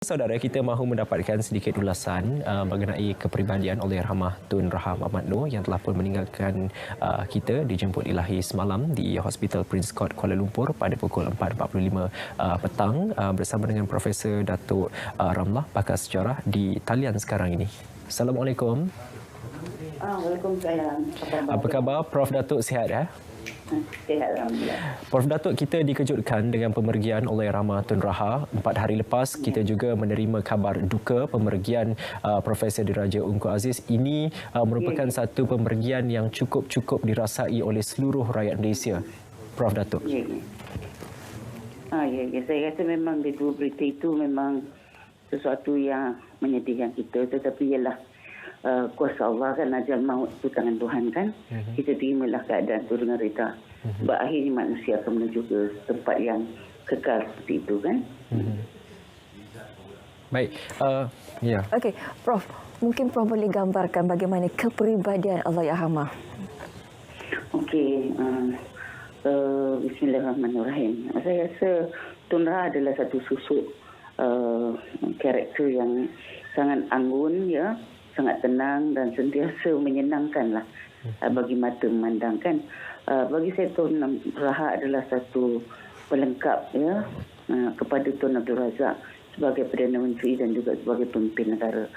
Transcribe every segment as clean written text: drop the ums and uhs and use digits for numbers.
Saudara, kita mahu mendapatkan sedikit ulasan mengenai kepribadian Allahyarhamah Tun Raha Mamat Noor yang telah pun meninggalkan kita dijemput ilahi semalam di Hospital Prince Court Kuala Lumpur pada pukul 4.45 petang bersama dengan Profesor Datuk Ramlah, pakar sejarah di talian sekarang ini. Assalamualaikum. Waalaikumsalam. Apa khabar Prof Datuk, sihat ya? Sihat, alhamdulillah. Prof Datuk, kita dikejutkan dengan pemergian Allahyarhamah Tun Raha. 4 hari lepas kita juga menerima kabar duka pemergian Profesor Diraja Ungku Aziz. Ini merupakan satu pemergian yang cukup dirasai oleh seluruh rakyat Malaysia. Prof Datuk. Ya. Saya rasa memang di dua berita itu memang sesuatu yang menyedihkan kita, tetapi ialah kuasa Allah kan, ajal maut itu tangan Tuhan kan. Kita terimalah keadaan itu dengan reda. Sebab akhirnya manusia akan menuju ke tempat yang kekal seperti itu kan. Baik, ya. Okey, Prof, mungkin Prof boleh gambarkan bagaimana kepribadian Allahyarhamah. Okey, Bismillahirrahmanirrahim. Saya rasa Tun Raha adalah satu susuk karakter yang sangat anggun, ya, sangat tenang dan sentiasa menyenangkanlah bagi mata memandangkan. Bagi saya Tun Raha adalah satu pelengkap, ya, kepada Tun Abdul Razak sebagai Perdana Menteri dan juga sebagai pemimpin negara.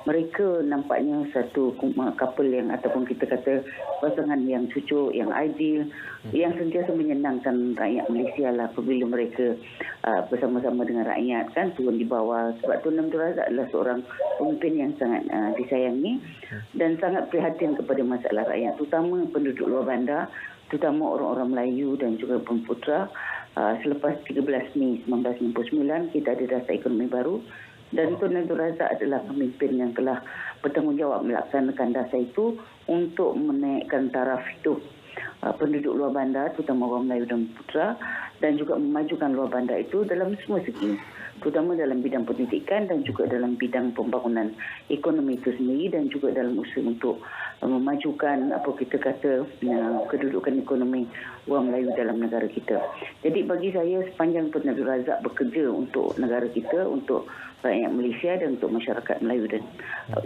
Mereka nampaknya satu couple yang, ataupun kita kata pasangan yang cucuk, yang ideal, yang sentiasa menyenangkan rakyat Malaysia lah apabila mereka bersama-sama dengan rakyat kan, turun di bawah. Sebab Tun Abdul Razak adalah seorang pemimpin yang sangat disayangi dan sangat prihatin kepada masalah rakyat, terutama penduduk luar bandar, terutama orang-orang Melayu dan juga Bumiputera. Selepas 13 Mei 1999 kita ada dasar ekonomi baru. Dan Tun Abdul Razak adalah pemimpin yang telah bertanggungjawab melaksanakan dasar itu untuk menaikkan taraf hidup penduduk luar bandar, terutama orang Melayu dan Putra, dan juga memajukan luar bandar itu dalam semua segi, terutama dalam bidang pendidikan dan juga dalam bidang pembangunan ekonomi itu sendiri, dan juga dalam usaha untuk memajukan apa kita kata kedudukan ekonomi orang Melayu dalam negara kita. Jadi bagi saya, sepanjang Tun Abdul Razak bekerja untuk negara kita, untuk rakyat Malaysia dan untuk masyarakat Melayu dan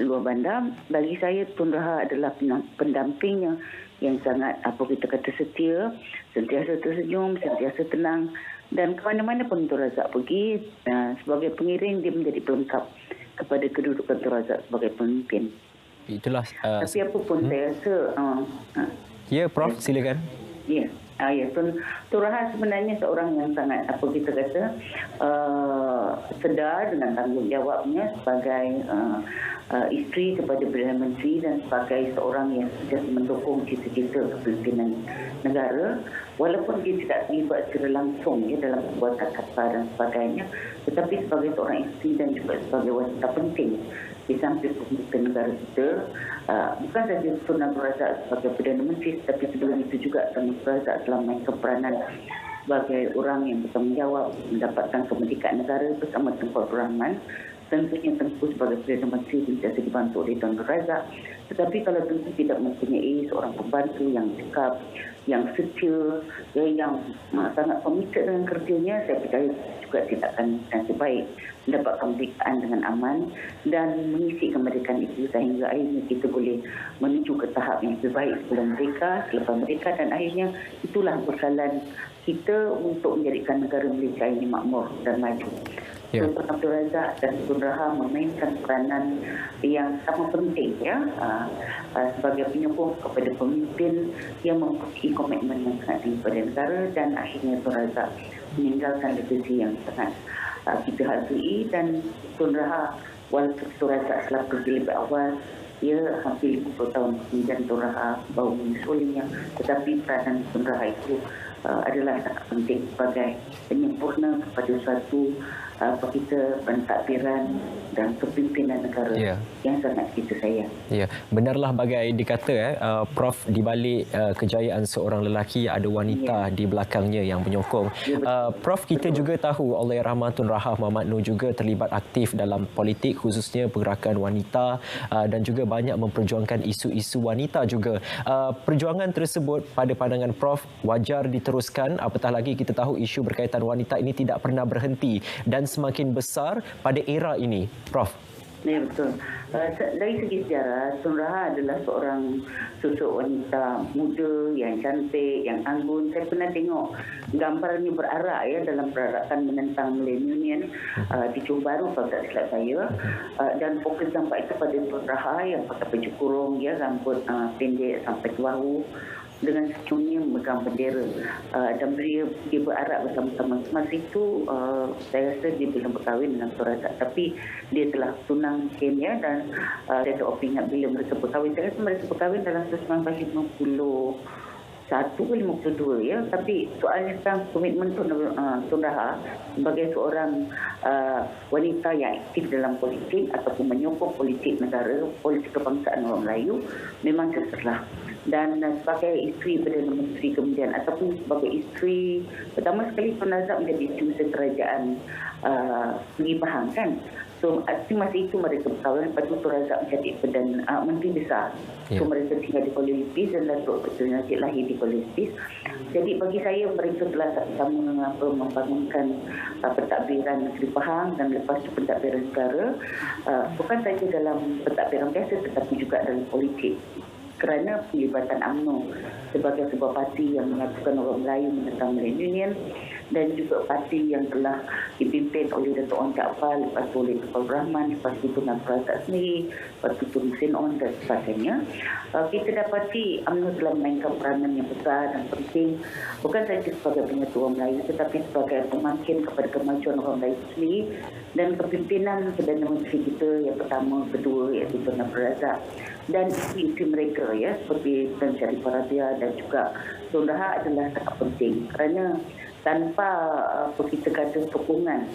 luar bandar, bagi saya Tun Raha adalah pendamping yang sangat apa kita kata setia, sentiasa tersenyum, sentiasa tenang, dan ke mana-mana pun Tun Razak pergi sebagai pengiring, dia menjadi pelengkap kepada kedudukan Tun Razak sebagai pemimpin. Itulah. Tapi apa pun saya rasa Ya, Prof, silakan. Ya. Tun Raha sebenarnya seorang yang sangat apa kita kata sedar dengan tanggungjawabnya sebagai isteri kepada Perdana Menteri dan sebagai seorang yang sentiasa mendukung cita-cita kepimpinan negara, walaupun dia tidak terlibat secara langsung, ya, dalam perbuatan kasar dan sebagainya, tetapi sebagai seorang isteri dan juga sebagai wanita penting di samping pemimpin negara kita. Bukan saja Tun Abdul Razak sebagai Perdana Menteri, tapi sebelum itu juga Tun Abdul Razak telah mainkan peranan sebagai orang yang bertanggungjawab mendapatkan kemerdekaan negara bersama Tengku Abdul Rahman. Tentunya Tengku sebagai Perdana Menteri sentiasa dibantu oleh Tun Abdul Razak. Tetapi kalau Tengku tidak mempunyai seorang pembantu yang cekap, yang setia, yang sangat komited dengan kerjanya, saya percaya juga tidak akan nasib baik mendapat kemerdekaan dengan aman dan mengisi kemerdekaan itu sehingga akhirnya kita boleh menuju ke tahap yang lebih baik sebelum merdeka, selepas merdeka, dan akhirnya itulah bekalan kita untuk menjadikan negara Malaysia ini makmur dan maju. Ya. Tun Abdul Razak dan Tun Raha memainkan peranan yang sama penting, ya, sebagai penyokong kepada pemimpin yang mempunyai komitmen yang sangat tinggi kepada negara, dan akhirnya Tun Razak meninggalkan legasi yang sangat kita hargai. Dan Tun Raha, walaupun Tun Razak telah pergi lebih awal, ia hampir 50 tahun kemudian Tun Raha baru menyusulinya, tetapi peranan Tun Raha itu adalah sangat penting sebagai penyempurna kepada suatu pentadbiran dan kepimpinan negara yang sangat kita sayang. Ya, benarlah bagai dikata Prof, di balik kejayaan seorang lelaki ada wanita di belakangnya yang menyokong. Prof, kita juga tahu Allahyarhamah Tun Raha Mamat Noor juga terlibat aktif dalam politik, khususnya pergerakan wanita, dan juga banyak memperjuangkan isu-isu wanita juga. Perjuangan tersebut pada pandangan Prof wajar diteruskan, apatah lagi kita tahu isu berkaitan wanita ini tidak pernah berhenti, dan semakin besar pada era ini, Prof? Ya, betul. Dari segi sejarah, Tun Raha adalah seorang sosok wanita muda yang cantik, yang anggun. Saya pernah tengok gambar ini berarak ya dalam perarakan menentang milenium di Johor Bahru kalau tak silap saya. Dan fokus nampak itu pada Tun Raha yang pakai baju kurung, ya, rambut pendek sampai ke bahu, dengan senyumnya memegang bendera, dan dia berarak bersama-sama. Masa itu saya rasa dia belum berkahwin dengan Tun Razak, tapi dia telah tunang mungkin, ya, dan saya tak ingat bila mereka berkahwin. Saya rasa mereka berkahwin dalam 1951 ke 52, ya. Tapi soalnya tentang komitmen Tun Raha sebagai seorang wanita yang aktif dalam politik ataupun menyokong politik negara, politik kebangsaan orang Melayu, memang terserah. Dan sebagai isteri Perdana Menteri kemudian, ataupun sebagai isteri pertama sekali Tun Razak menjadi isteri Menteri Kerajaan Negeri Pahang, kan. So masa itu mereka berkahwin, lepas itu Tun Razak menjadi Menteri Besar. So mereka tinggal di Kuala Lumpur dan Datuk Dr. Najib lahir di Kuala Lumpur. Jadi bagi saya mereka telah sama membangunkan pentadbiran Negeri Pahang, dan lepas itu pentadbiran negara, bukan saja dalam pentadbiran biasa tetapi juga dalam politik. Kerana pelibatan UMNO sebagai sebuah parti yang menyatukan orang Melayu menentang milenium, dan juga parti yang telah dipimpin oleh Datuk Wan Jaafar, lepas itu oleh Tun Rahman, lepas itu Tun Razak sendiri, lepas itu Tun Hussein On dan sebagainya. Kita dapati UMNO telah memainkan peranan yang besar dan penting, bukan saja sebagai penyatu orang Melayu tetapi sebagai pemangkin kepada kemajuan orang Melayu sendiri, dan kepimpinan Perdana Menteri kita yang pertama, kedua, iaitu Tun Razak, dan isteri mereka, ya, seperti Tun Sharifah Rabia dan juga Tun Raha adalah sangat penting, kerana tanpa kita kata sokongan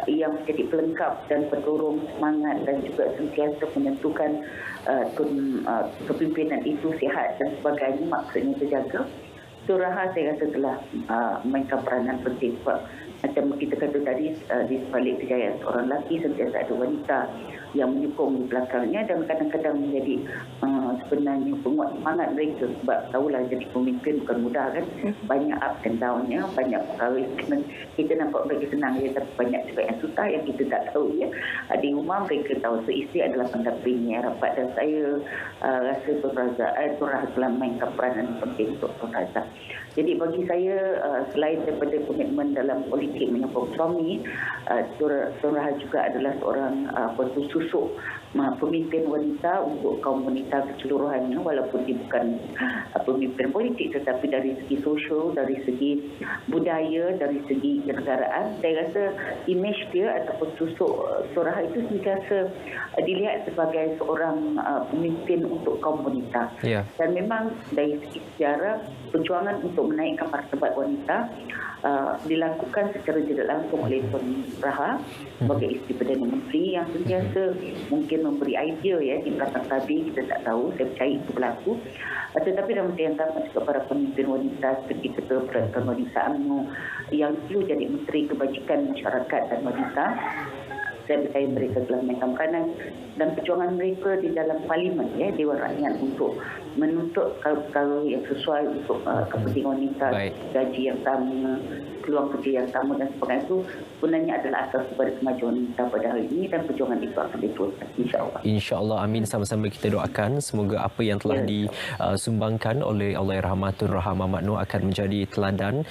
yang menjadi pelengkap dan pendorong semangat dan juga sentiasa menentukan kepimpinan itu sihat dan sebagainya, maksudnya terjaga, Tun Raha saya rasa telah memainkan peranan penting. Sebab macam kita kata tadi, di sebalik kejayaan seorang lelaki sentiasa ada wanita yang menyokong di belakangnya, dan kadang-kadang menjadi sebenarnya penguat semangat mereka. Sebab tahulah jadi pemimpin bukan mudah, kan. Banyak up and down-nya, banyak perkara. Kita nampak mereka senang, ya, tapi banyak juga yang susah yang kita tak tahu, ya. Di rumah mereka tahu. So isteri adalah pendampingnya rapat, dan saya rasa Tun Raha telah mainkan peranan penting untuk Tun Razak. Jadi bagi saya, selain daripada komitmen dalam politik menyokong suami, Tun Raha juga adalah seorang susuk pemimpin wanita untuk kaum wanita keseluruhannya, walaupun dia bukan pemimpin politik, tetapi dari segi sosial, dari segi budaya, dari segi kenegaraan, saya rasa imej dia ataupun susuk Tun Raha itu sentiasa dilihat sebagai seorang pemimpin untuk kaum wanita. Dan memang dari segi sejarah, perjuangan untuk menaikkan martabat wanita dilakukan secara tidak langsung oleh Tun Raha sebagai isteri Perdana Menteri yang sentiasa mungkin memberi idea, ya, di belakang tabir kita tak tahu, saya percaya itu berlaku. Tetapi dalam masa yang sama juga para pemimpin wanita seperti Ketua Peraturan Wanita UMNO yang dulu jadi Menteri Kebajikan Masyarakat dan Wanita, saya percaya mereka telah memainkan peranan, dan perjuangan mereka di dalam parlimen, ya, Dewan Rakyat, untuk menuntut perkara yang sesuai untuk kepentingan wanita, gaji yang sama, peluang kerja yang sama dan sebagainya, itu sebenarnya adalah asas kepada kemajuan wanita pada hari ini, dan perjuangan itu akan diteruskan, insya-Allah. Insya-Allah, amin. Sama-sama kita doakan semoga apa yang telah disumbangkan oleh Allahyarham Tun Raha Mamat Noor akan menjadi teladan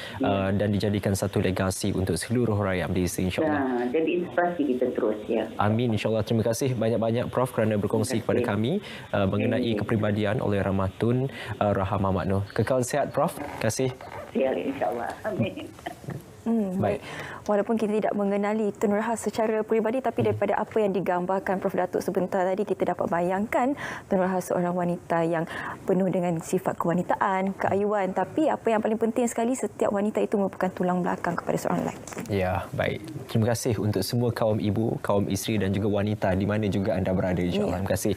dan dijadikan satu legasi untuk seluruh rakyat Malaysia, insya-Allah. Jadi inspirasi kita terus, ya. Amin, insya-Allah. Terima kasih banyak-banyak Prof kerana berkongsi kepada kami mengenai kepribadian Allahyarham Tun Raha Mamat Noor. Kekal sihat, Prof. Terima kasih. Sihat, insya-Allah. Amin. Baik. Walaupun kita tidak mengenali Tun Raha secara peribadi, tapi daripada apa yang digambarkan Prof Datuk sebentar tadi, kita dapat bayangkan Tun Raha seorang wanita yang penuh dengan sifat kewanitaan, keayuan, tapi apa yang paling penting sekali, setiap wanita itu merupakan tulang belakang kepada seorang lelaki. Ya, baik. Terima kasih untuk semua kaum ibu, kaum isteri dan juga wanita di mana juga anda berada, insya-Allah. Terima kasih.